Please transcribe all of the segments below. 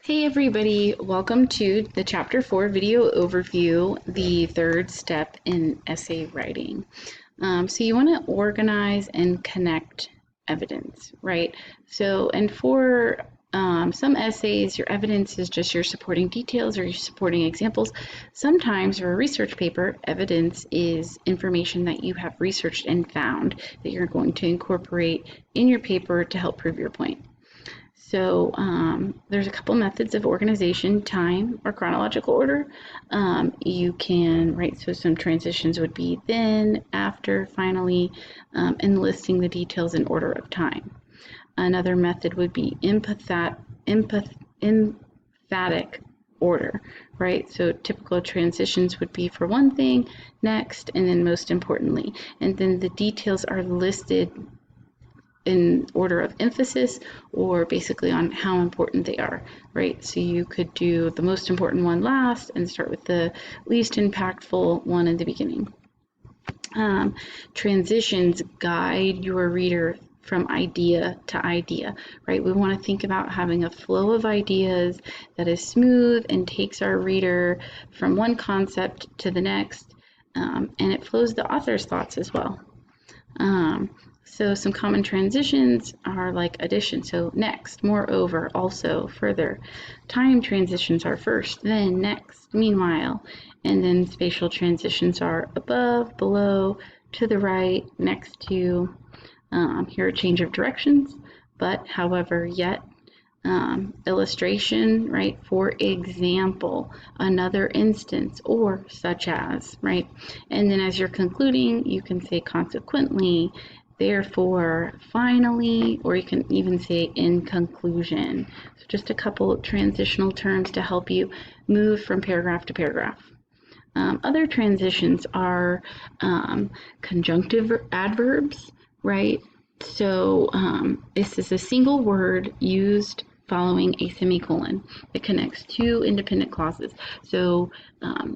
Hey everybody, welcome to the Chapter 4 video overview, the third step in essay writing. So you want to organize and connect evidence, right? And for some essays, your evidence is just your supporting details or your supporting examples. Sometimes for a research paper, evidence is information that you have researched and found that you're going to incorporate in your paper to help prove your point. So there's a couple methods of organization: time or chronological order. You can write, so some transitions would be then, after, finally, and listing the details in order of time. Another method would be emphatic order, right? So typical transitions would be for one thing, next, and then most importantly. And then the details are listed in order of emphasis, or basically on how important they are, right? So you could do the most important one last and start with the least impactful one in the beginning. Transitions guide your reader from idea to idea, right? We want to think about having a flow of ideas that is smooth and takes our reader from one concept to the next, and it flows the author's thoughts as well. So some common transitions are like addition, so next, moreover, also, further. Time transitions are first, then, next, meanwhile, and then spatial transitions are above, below, to the right, next to. Here a change of directions, but, however, yet. Illustration, right? For example, another instance, or such as, right? And then as you're concluding, you can say consequently, therefore, finally, or you can even say in conclusion. So just a couple of transitional terms to help you move from paragraph to paragraph. Other transitions are conjunctive adverbs, right? So this is a single word used following a semicolon. It connects two independent clauses. So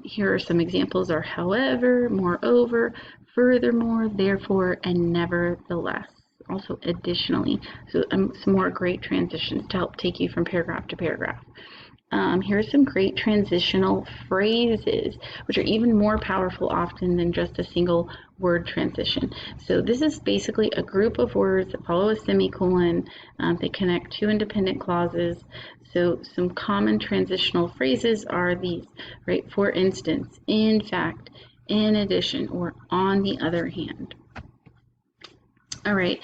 here are some examples: are however, moreover, furthermore, therefore, and nevertheless. Also additionally. So some more great transitions to help take you from paragraph to paragraph. Here are some great transitional phrases, which are even more powerful often than just a single word transition. So this is basically a group of words that follow a semicolon. They connect two independent clauses. So some common transitional phrases are these, right? For instance, in fact, in addition, or on the other hand. All right,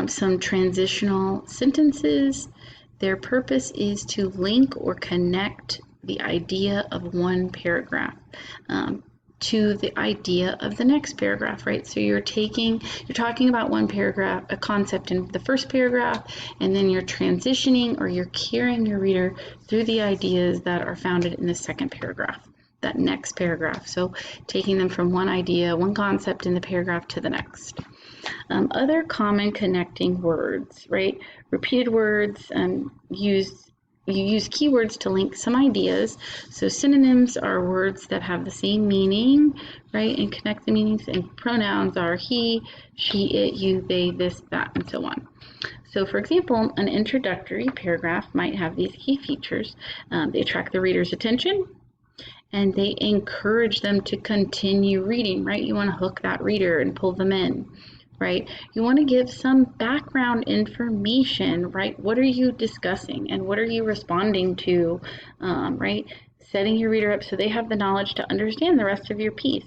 some transitional sentences. Their purpose is to link or connect the idea of one paragraph to the idea of the next paragraph, right? So you're talking about one paragraph, a concept in the first paragraph, and then you're transitioning, or you're carrying your reader through the ideas that are founded in the second paragraph, that next paragraph. So taking them from one idea, one concept in the paragraph to the next. Other common connecting words, right? Repeated words, you use keywords to link some ideas. So synonyms are words that have the same meaning, right? And connect the meanings. And pronouns are he, she, it, you, they, this, that, and so on. So for example, an introductory paragraph might have these key features. They attract the reader's attention, and they encourage them to continue reading, right? You want to hook that reader and pull them in, right? You want to give some background information, right? What are you discussing and what are you responding to, right? Setting your reader up so they have the knowledge to understand the rest of your piece.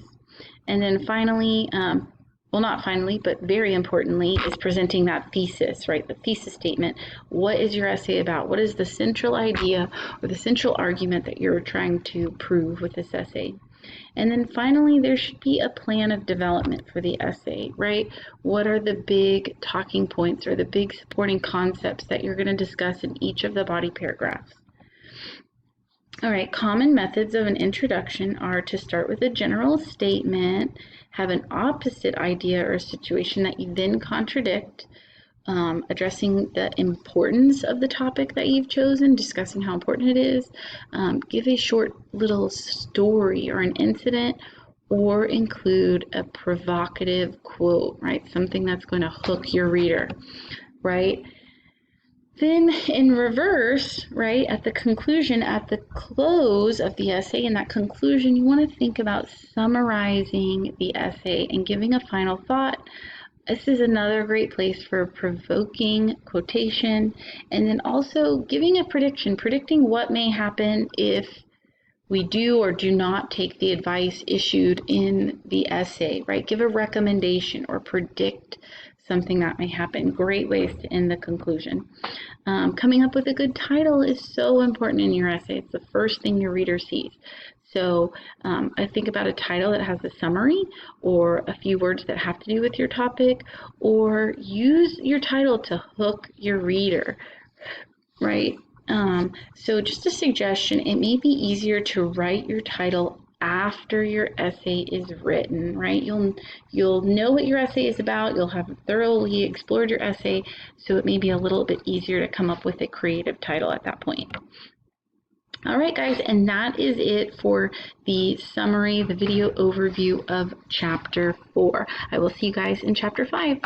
And then finally, well, not finally, but very importantly, is presenting that thesis, right? The thesis statement. What is your essay about? What is the central idea or the central argument that you're trying to prove with this essay? And then finally, there should be a plan of development for the essay, right? What are the big talking points or the big supporting concepts that you're going to discuss in each of the body paragraphs? All right, common methods of an introduction are to start with a general statement, have an opposite idea or situation that you then contradict, addressing the importance of the topic that you've chosen, discussing how important it is, give a short little story or an incident, or include a provocative quote, right? Something that's going to hook your reader, right? Then in reverse, right, at the conclusion, at the close of the essay, in that conclusion, you want to think about summarizing the essay and giving a final thought. This is another great place for provoking quotation, and then also giving a prediction, predicting what may happen if we do or do not take the advice issued in the essay, right? Give a recommendation or predict something that may happen. Great ways to end the conclusion. Coming up with a good title is so important in your essay. It's the first thing your reader sees. So I think about a title that has a summary or a few words that have to do with your topic, or use your title to hook your reader, right? So just a suggestion, it may be easier to write your title after your essay is written, right? You'll know what your essay is about, you'll have thoroughly explored your essay, so it may be a little bit easier to come up with a creative title at that point. All right, guys, and that is it for the summary, the video overview of Chapter 4. I will see you guys in Chapter 5.